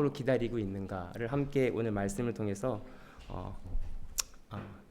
으로 기다리고 있는가를 함께 오늘 말씀을 통해서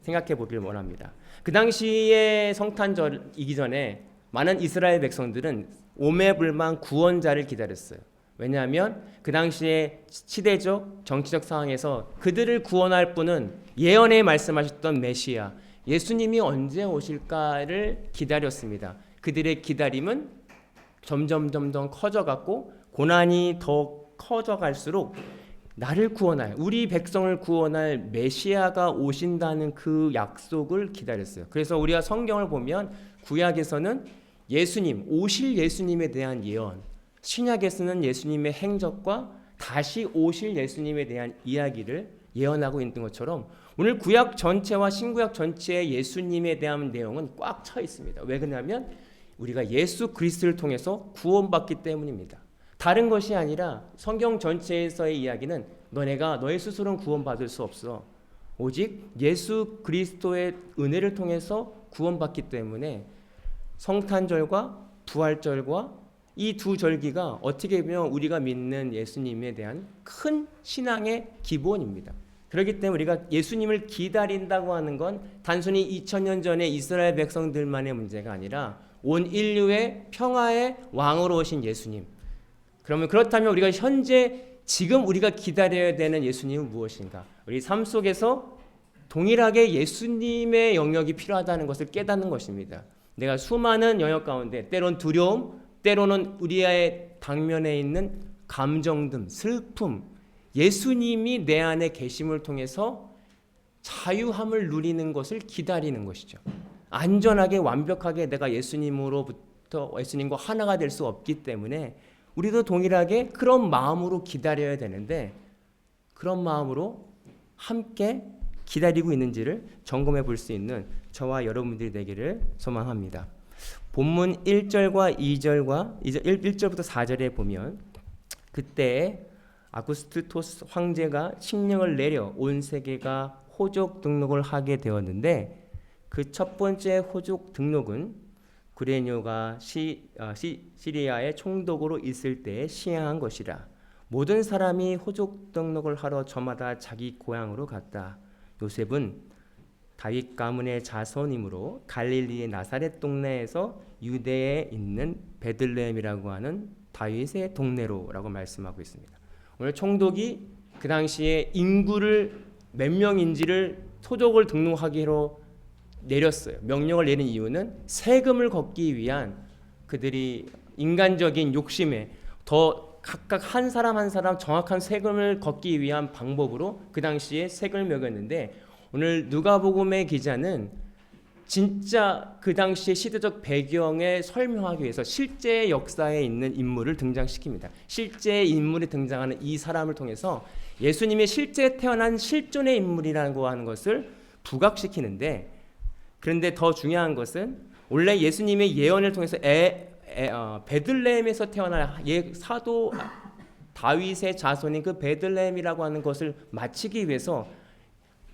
생각해 보길 원합니다. 그 당시에 성탄절이기 전에 많은 이스라엘 백성들은 오매불망 구원자를 기다렸어요. 왜냐하면 그 당시에 시대적 정치적 상황에서 그들을 구원할 분은 예언에 말씀하셨던 메시아 예수님이 언제 오실까를 기다렸습니다. 그들의 기다림은 점점 커져갔고 고난이 더 커져갈수록 나를 구원할 우리 백성을 구원할 메시아가 오신다는 그 약속을 기다렸어요. 그래서 우리가 성경을 보면 구약에서는 예수님 오실 예수님에 대한 예언, 신약에서는 예수님의 행적과 다시 오실 예수님에 대한 이야기를 예언하고 있는 것처럼 오늘 구약 전체와 신구약 전체의 예수님에 대한 내용은 꽉 차 있습니다. 왜 그러냐면 우리가 예수 그리스도를 통해서 구원받기 때문입니다. 다른 것이 아니라 성경 전체에서의 이야기는 너네가 너의 스스로는 구원받을 수 없어. 오직 예수 그리스도의 은혜를 통해서 구원받기 때문에 성탄절과 부활절과 이 두 절기가 어떻게 보면 우리가 믿는 예수님에 대한 큰 신앙의 기본입니다. 그렇기 때문에 우리가 예수님을 기다린다고 하는 건 단순히 2000년 전에 이스라엘 백성들만의 문제가 아니라 온 인류의 평화의 왕으로 오신 예수님. 그러면 그렇다면 우리가 현재 지금 우리가 기다려야 되는 예수님은 무엇인가? 우리 삶 속에서 동일하게 예수님의 영역이 필요하다는 것을 깨닫는 것입니다. 내가 수많은 영역 가운데 때론 두려움, 때로는 우리의 당면에 있는 감정들, 슬픔, 예수님이 내 안에 계심을 통해서 자유함을 누리는 것을 기다리는 것이죠. 안전하게 완벽하게 내가 예수님과 하나가 될 수 없기 때문에 우리도 동일하게 그런 마음으로 기다려야 되는데 그런 마음으로 함께 기다리고 있는지를 점검해 볼 수 있는 저와 여러분들이 되기를 소망합니다. 본문 1절과 2절과 1절부터 4절에 보면 그때 아구스투스 황제가 칙령을 내려 온 세계가 호족 등록을 하게 되었는데 그 첫 번째 호족 등록은 구레뇨가 시리아의 총독으로 있을 때에 시행한 것이라. 모든 사람이 호족 등록을 하러 저마다 자기 고향으로 갔다. 요셉은 다윗 가문의 자손이므로 갈릴리의 나사렛 동네에서 유대에 있는 베들레헴이라고 하는 다윗의 동네로라고 말씀하고 있습니다. 오늘 총독이 그 당시에 인구를 몇 명인지를 토족을 등록하기로 내렸어요. 명령을 내린 이유는 세금을 걷기 위한 그들이 인간적인 욕심에 더 각각 한 사람 한 사람 정확한 세금을 걷기 위한 방법으로 그 당시에 세금을 매겼는데 오늘 누가복음의 기자는 진짜 그 당시의 시대적 배경에 설명하기 위해서 실제 역사에 있는 인물을 등장시킵니다. 실제 인물이 등장하는 이 사람을 통해서 예수님이 실제 태어난 실존의 인물이라고 하는 것을 부각시키는데 그런데 더 중요한 것은 원래 예수님의 예언을 통해서 베들레헴에서 태어날 사도 다윗의 자손인 그 베들레헴이라고 하는 것을 마치기 위해서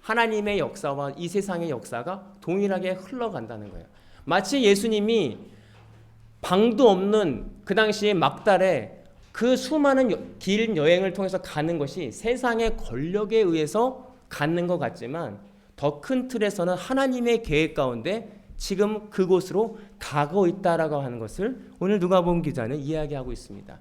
하나님의 역사와 이 세상의 역사가 동일하게 흘러간다는 거예요. 마치 예수님이 방도 없는 그 당시에 막달에 그 수많은 길 여행을 통해서 가는 것이 세상의 권력에 의해서 가는 것 같지만 더 큰 틀에서는 하나님의 계획 가운데 지금 그곳으로 가고 있다라고 하는 것을 오늘 누가복음 기자는 이야기하고 있습니다.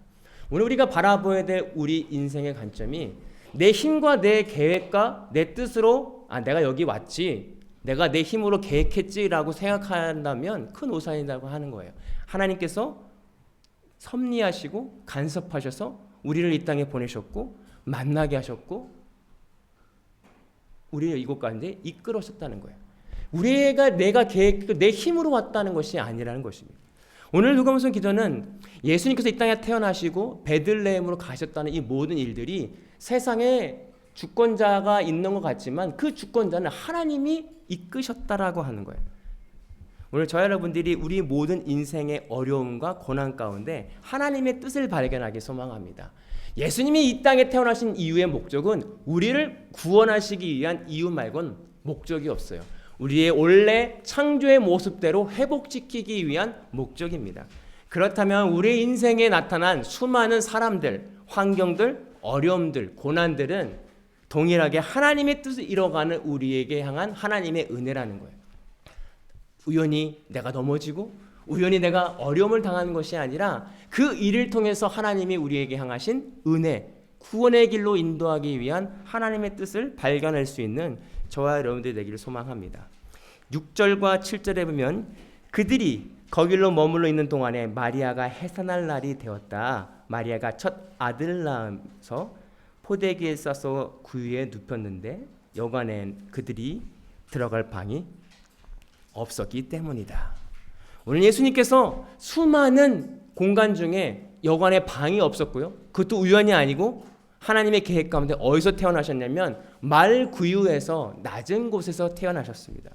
오늘 우리가 바라보아야 될 우리 인생의 관점이 내 힘과 내 계획과 내 뜻으로 내가 여기 왔지 내가 내 힘으로 계획했지라고 생각한다면 큰 오산이라고 하는 거예요. 하나님께서 섭리하시고 간섭하셔서 우리를 이 땅에 보내셨고 만나게 하셨고 우리를 이곳 가운데 이끌어셨다는 거예요. 내가 내 힘으로 왔다는 것이 아니라는 것입니다. 오늘 누가복음 기자는 예수님께서 이 땅에 태어나시고 베들레헴으로 가셨다는 이 모든 일들이 세상에 주권자가 있는 것 같지만 그 주권자는 하나님이 이끄셨다라고 하는 거예요. 오늘 저와 여러분들이 우리 모든 인생의 어려움과 고난 가운데 하나님의 뜻을 발견하기 소망합니다. 예수님이 이 땅에 태어나신 이유의 목적은 우리를 구원하시기 위한 이유 말고는 목적이 없어요. 우리의 원래 창조의 모습대로 회복시키기 위한 목적입니다. 그렇다면 우리 인생에 나타난 수많은 사람들, 환경들, 어려움들, 고난들은 동일하게 하나님의 뜻을 이뤄가는 우리에게 향한 하나님의 은혜라는 거예요. 우연히 내가 넘어지고 우연히 내가 어려움을 당하는 것이 아니라 그 일을 통해서 하나님이 우리에게 향하신 은혜, 구원의 길로 인도하기 위한 하나님의 뜻을 발견할 수 있는 저와 여러분들이 되기를 소망합니다. 6절과 7절에 보면 그들이 거길로 머물러 있는 동안에 마리아가 해산할 날이 되었다. 마리아가 첫 아들을 낳아서 포대기에 싸서 구유에 눕혔는데 여관엔 그들이 들어갈 방이 없었기 때문이다. 오늘 예수님께서 수많은 공간 중에 여관에 방이 없었고요. 그것도 우연이 아니고 하나님의 계획 가운데 어디서 태어나셨냐면 말구유에서 낮은 곳에서 태어나셨습니다.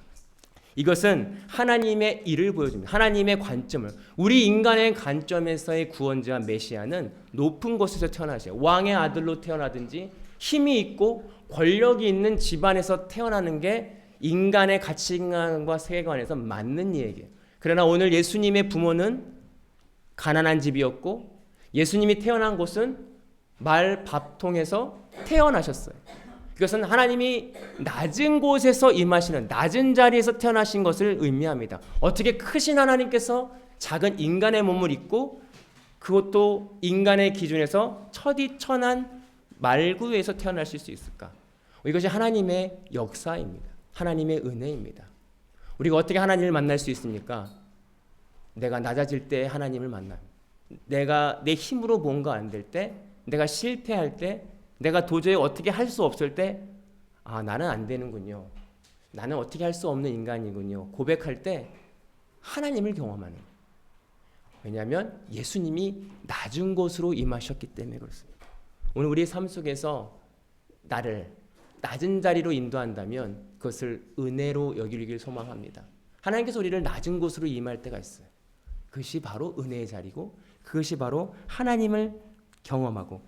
이것은 하나님의 일을 보여줍니다. 하나님의 관점을, 우리 인간의 관점에서의 구원자 메시아는 높은 곳에서 태어나세요. 왕의 아들로 태어나든지 힘이 있고 권력이 있는 집안에서 태어나는 게 인간의 가치관과 세계관에서 맞는 얘기예요. 그러나 오늘 예수님의 부모는 가난한 집이었고 예수님이 태어난 곳은 말밥통에서 태어나셨어요. 그것은 하나님이 낮은 곳에서 임하시는, 낮은 자리에서 태어나신 것을 의미합니다. 어떻게 크신 하나님께서 작은 인간의 몸을 입고 그것도 인간의 기준에서 천이천한 말구에서 태어나실 수 있을까? 이것이 하나님의 역사입니다. 하나님의 은혜입니다. 우리가 어떻게 하나님을 만날 수 있습니까? 내가 낮아질 때 하나님을 만나. 내가 내 힘으로 뭔가 안 될 때, 내가 실패할 때, 내가 도저히 어떻게 할 수 없을 때, 아, 나는 안 되는군요. 나는 어떻게 할 수 없는 인간이군요. 고백할 때 하나님을 경험하는 거예요. 왜냐하면 예수님이 낮은 곳으로 임하셨기 때문에 그렇습니다. 오늘 우리의 삶 속에서 나를 낮은 자리로 인도한다면 그것을 은혜로 여기길 소망합니다. 하나님께서 우리를 낮은 곳으로 임할 때가 있어요. 그것이 바로 은혜의 자리고 그것이 바로 하나님을 경험하고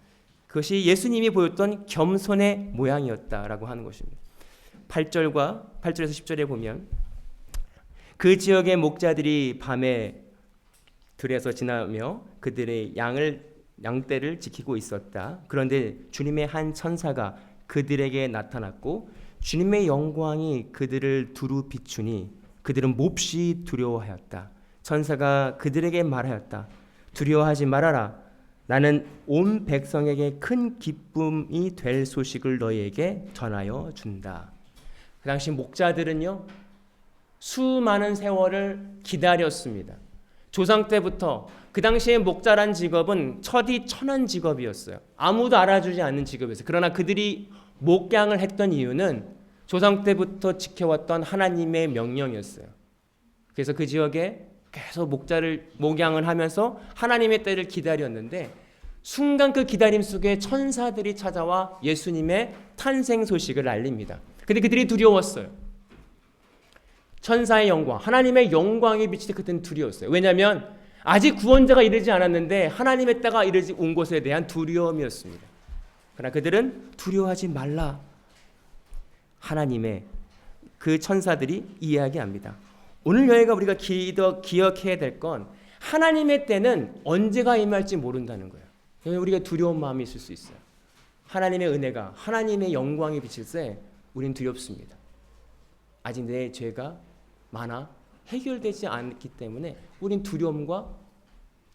그것이 예수님이 보였던 겸손의 모양이었다라고 하는 것입니다. 8절에서 10절에 보면 그 지역의 목자들이 밤에 들에서 지나며 그들의 양떼를 지키고 있었다. 그런데 주님의 한 천사가 그들에게 나타났고 주님의 영광이 그들을 두루 비추니 그들은 몹시 두려워하였다. 천사가 그들에게 말하였다. 두려워하지 말아라. 나는 온 백성에게 큰 기쁨이 될 소식을 너희에게 전하여 준다. 그 당시 목자들은요, 수많은 세월을 기다렸습니다. 조상 때부터 그 당시에 목자란 직업은 천한 직업이었어요. 아무도 알아주지 않는 직업이었어요. 그러나 그들이 목양을 했던 이유는 조상 때부터 지켜왔던 하나님의 명령이었어요. 그래서 그 지역에 계속 목양을 하면서 하나님의 때를 기다렸는데 순간 그 기다림 속에 천사들이 찾아와 예수님의 탄생 소식을 알립니다. 근데 그들이 두려웠어요. 천사의 영광, 하나님의 영광이 비칠 때 그때는 두려웠어요. 왜냐하면 아직 구원자가 이르지 않았는데 하나님의 때가 이르지 온 것에 대한 두려움이었습니다. 그러나 그들은 두려워하지 말라. 하나님의 그 천사들이 이야기합니다. 오늘 여기가 우리가 기억해야 될 건 하나님의 때는 언제가 임할지 모른다는 거예요. 우리가 두려운 마음이 있을 수 있어요. 하나님의 은혜가, 하나님의 영광이 비칠 때 우리는 두렵습니다. 아직 내 죄가 많아 해결되지 않기 때문에 우린 두려움과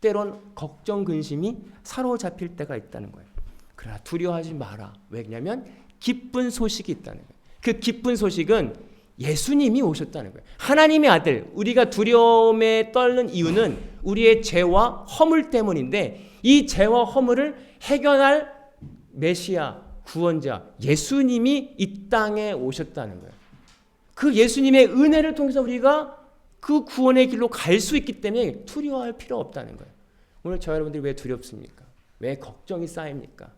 때론 걱정, 근심이 사로잡힐 때가 있다는 거예요. 그러나 두려워하지 마라. 왜냐하면 기쁜 소식이 있다는 거예요. 그 기쁜 소식은 예수님이 오셨다는 거예요. 하나님의 아들, 우리가 두려움에 떨는 이유는 우리의 죄와 허물 때문인데 이 죄와 허물을 해결할 메시아, 구원자, 예수님이 이 땅에 오셨다는 거예요. 그 예수님의 은혜를 통해서 우리가 그 구원의 길로 갈 수 있기 때문에 두려워할 필요 없다는 거예요. 오늘 저 여러분들이 왜 두렵습니까? 왜 걱정이 쌓입니까?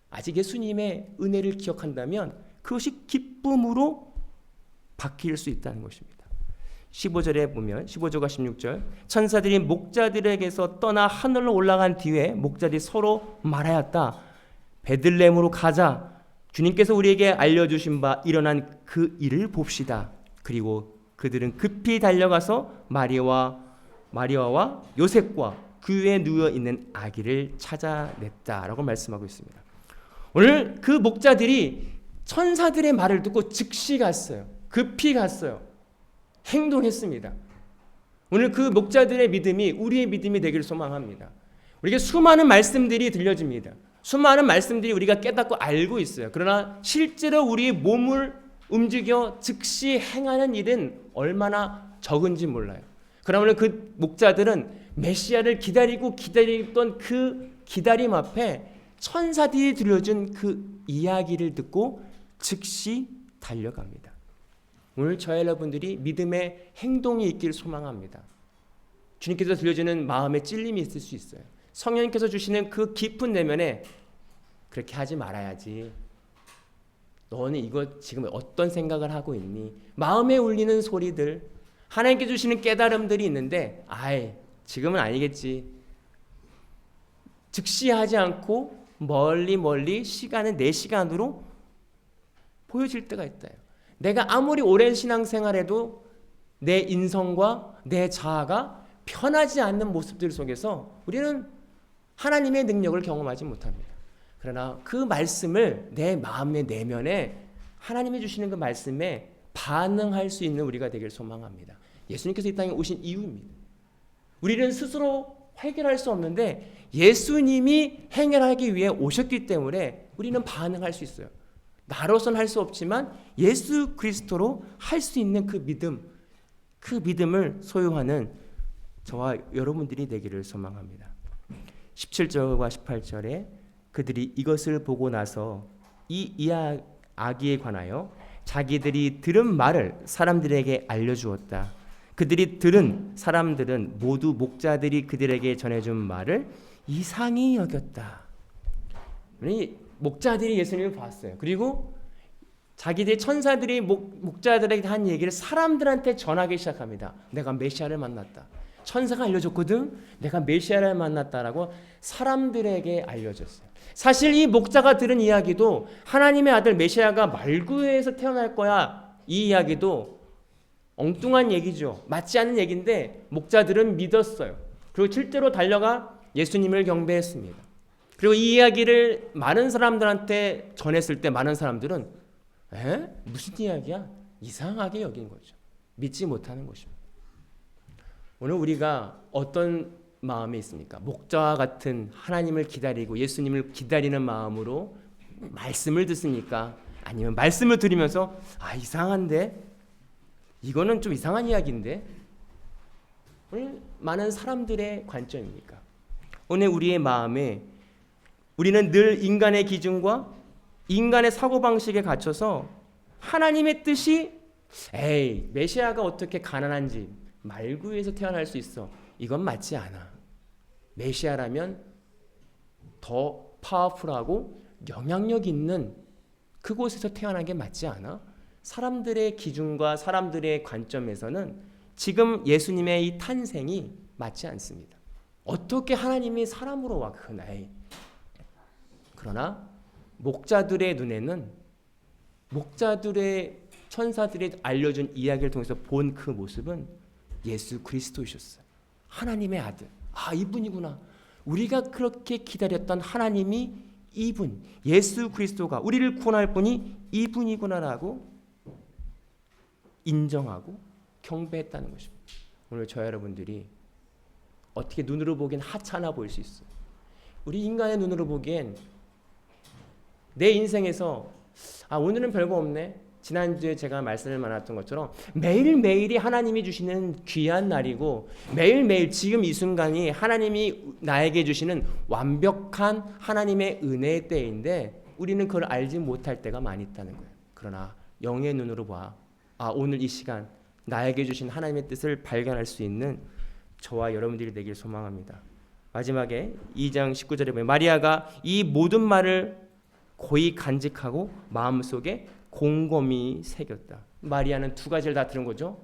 아직 예수님의 은혜를 기억한다면 그것이 기쁨으로 바뀔 수 있다는 것입니다. 15절에 보면 15절과 16절 천사들이 목자들에게서 떠나 하늘로 올라간 뒤에 목자들이 서로 말하였다. 베들레헴으로 가자. 주님께서 우리에게 알려주신 바 일어난 그 일을 봅시다. 그리고 그들은 급히 달려가서 마리아와 요셉과 그 위에 누워 있는 아기를 찾아냈다라고 말씀하고 있습니다. 오늘 그 목자들이 천사들의 말을 듣고 즉시 갔어요. 급히 갔어요. 행동했습니다. 오늘 그 목자들의 믿음이 우리의 믿음이 되기를 소망합니다. 우리에게 수많은 말씀들이 들려집니다. 수많은 말씀들이 우리가 깨닫고 알고 있어요. 그러나 실제로 우리의 몸을 움직여 즉시 행하는 일은 얼마나 적은지 몰라요. 그러나 오늘 그 목자들은 메시아를 기다리던 그 기다림 앞에 천사들이 들려준 그 이야기를 듣고 즉시 달려갑니다. 오늘 저와 여러분들이 믿음의 행동이 있기를 소망합니다. 주님께서 들려주는 마음의 찔림이 있을 수 있어요. 성령님께서 주시는 그 깊은 내면에 그렇게 하지 말아야지. 너는 이거 지금 어떤 생각을 하고 있니? 마음에 울리는 소리들, 하나님께 주시는 깨달음들이 있는데 지금은 아니겠지. 즉시 하지 않고 멀리 시간은 내 시간으로 보여질 때가 있다. 내가 아무리 오랜 신앙생활해도 내 인성과 내 자아가 편하지 않는 모습들 속에서 우리는 하나님의 능력을 경험하지 못합니다. 그러나 그 말씀을 내 마음의 내면에 하나님이 주시는 그 말씀에 반응할 수 있는 우리가 되길 소망합니다. 예수님께서 이 땅에 오신 이유입니다. 우리는 스스로 해결할 수 없는데 예수님이 해결하기 위해 오셨기 때문에 우리는 반응할 수 있어요. 나로서는 할 수 없지만 예수 그리스도로 할 수 있는 그 믿음을 소유하는 저와 여러분들이 되기를 소망합니다. 17절과 18절에 그들이 이것을 보고 나서 이 이야기에 관하여 자기들이 들은 말을 사람들에게 알려주었다. 그들이 들은 사람들은 모두 목자들이 그들에게 전해준 말을 이상히 여겼다. 목자들이 예수님을 봤어요. 그리고 자기들 천사들이 목자들에게 한 얘기를 사람들한테 전하기 시작합니다. 내가 메시아를 만났다. 천사가 알려줬거든. 내가 메시아를 만났다라고 사람들에게 알려줬어요. 사실 이 목자가 들은 이야기도 하나님의 아들 메시아가 말구에서 태어날 거야. 이 이야기도 엉뚱한 얘기죠. 맞지 않는 얘기인데 목자들은 믿었어요. 그리고 실제로 달려가 예수님을 경배했습니다. 그리고 이 이야기를 많은 사람들한테 전했을 때 많은 사람들은 무슨 이야기야? 이상하게 여긴 거죠. 믿지 못하는 것입니다. 오늘 우리가 어떤 마음이 있습니까? 목자와 같은 하나님을 기다리고 예수님을 기다리는 마음으로 말씀을 듣습니까? 아니면 말씀을 들으면서 이상한데? 이거는 좀 이상한 이야기인데? 오늘 많은 사람들의 관점입니까? 오늘 우리의 마음에 우리는 늘 인간의 기준과 인간의 사고방식에 갇혀서 하나님의 뜻이 메시아가 어떻게 가난한 집 말구에서 태어날 수 있어. 이건 맞지 않아. 메시아라면 더 파워풀하고 영향력 있는 그곳에서 태어난 게 맞지 않아? 사람들의 기준과 사람들의 관점에서는 지금 예수님의 이 탄생이 맞지 않습니다. 어떻게 하나님이 사람으로 와 그 나이. 그러나 목자들의 눈에는 목자들의 천사들이 알려준 이야기를 통해서 본 그 모습은 예수 그리스도이셨어요. 하나님의 아들. 이분이구나. 우리가 그렇게 기다렸던 하나님이 이분, 예수 그리스도가 우리를 구원할 분이 이분이구나라고 인정하고 경배했다는 것입니다. 오늘 저 여러분들이 어떻게 눈으로 보기엔 하찮아 보일 수 있어요. 우리 인간의 눈으로 보기엔 내 인생에서 오늘은 별거 없네. 지난주에 제가 말씀을 나눴던 것처럼 매일매일이 하나님이 주시는 귀한 날이고 매일매일 지금 이 순간이 하나님이 나에게 주시는 완벽한 하나님의 은혜의 때인데 우리는 그걸 알지 못할 때가 많이 있다는 거예요. 그러나 영의 눈으로 봐. 오늘 이 시간 나에게 주신 하나님의 뜻을 발견할 수 있는 저와 여러분들이 되길 소망합니다. 마지막에 2장 19절에 보면 마리아가 이 모든 말을 고이 간직하고 마음속에 곰곰이 새겼다. 마리아는 두 가지를 다 들은 거죠.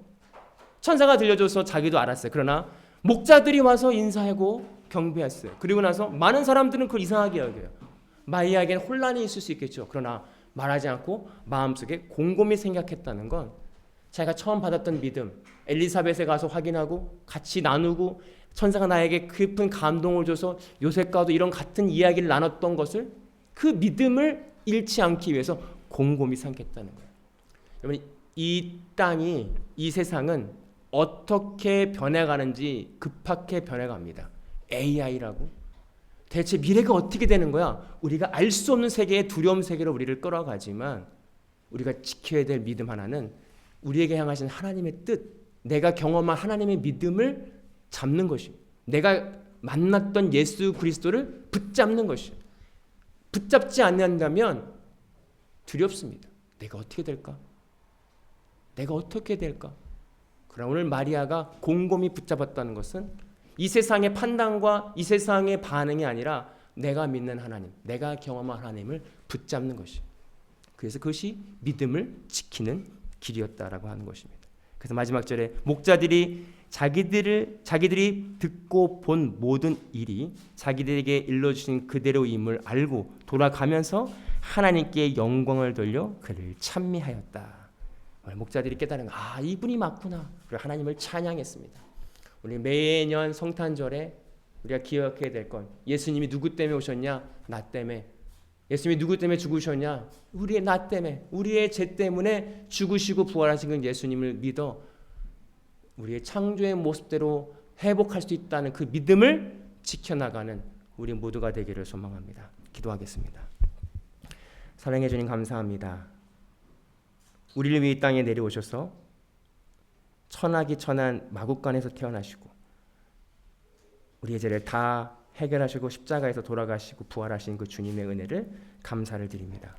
천사가 들려줘서 자기도 알았어요. 그러나 목자들이 와서 인사하고 경배했어요. 그리고 나서 많은 사람들은 그걸 이상하게 여겨요. 마리아에게는 혼란이 있을 수 있겠죠. 그러나 말하지 않고 마음속에 곰곰이 생각했다는 건 자기가 처음 받았던 믿음, 엘리사벳에 가서 확인하고 같이 나누고 천사가 나에게 깊은 감동을 줘서 요셉과도 이런 같은 이야기를 나눴던 것을 그 믿음을 잃지 않기 위해서 곰곰이 삼겠다는 거예요. 여러분, 이 땅이, 이 세상은 어떻게 변해가는지 급하게 변해갑니다. AI라고. 대체 미래가 어떻게 되는 거야? 우리가 알 수 없는 세계의 두려움 세계로 우리를 끌어가지만 우리가 지켜야 될 믿음 하나는 우리에게 향하신 하나님의 뜻, 내가 경험한 하나님의 믿음을 잡는 것입니다. 내가 만났던 예수 그리스도를 붙잡는 것이에요. 붙잡지 않는다면 두렵습니다. 내가 어떻게 될까? 내가 어떻게 될까? 그러나 오늘 마리아가 곰곰이 붙잡았다는 것은 이 세상의 판단과 이 세상의 반응이 아니라 내가 믿는 하나님, 내가 경험한 하나님을 붙잡는 것이에요. 그래서 그것이 믿음을 지키는 길이었다라고 하는 것입니다. 그래서 마지막 절에 목자들이 자기들이 듣고 본 모든 일이 자기들에게 일러주신 그대로임을 알고 돌아가면서 하나님께 영광을 돌려 그를 찬미하였다. 목자들이 깨달은 이분이 맞구나. 그리고 하나님을 찬양했습니다. 우리 매년 성탄절에 우리가 기억해야 될 건 예수님이 누구 때문에 오셨냐? 나 때문에. 예수님이 누구 때문에 죽으셨냐? 우리의 나 때문에, 우리의 죄 때문에 죽으시고 부활하신 그 예수님을 믿어 우리의 창조의 모습대로 회복할 수 있다는 그 믿음을 지켜나가는 우리 모두가 되기를 소망합니다. 기도하겠습니다. 사랑해 주님 감사합니다. 우리를 위해 이 땅에 내려오셔서 천하기 천한 마국간에서 태어나시고 우리의 죄를 다 해결하시고 십자가에서 돌아가시고 부활하신 그 주님의 은혜를 감사를 드립니다.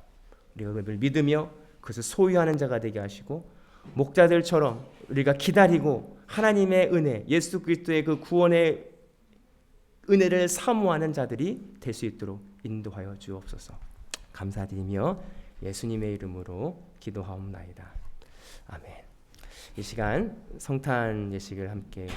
우리가 그를 믿으며 그것을 소유하는 자가 되게 하시고 목자들처럼 우리가 기다리고 하나님의 은혜, 예수 그리스도의 그 구원의 은혜를 사모하는 자들이 될 수 있도록 인도하여 주옵소서. 감사드리며 예수님의 이름으로 기도하옵나이다. 아멘. 이 시간 성탄 예식을 함께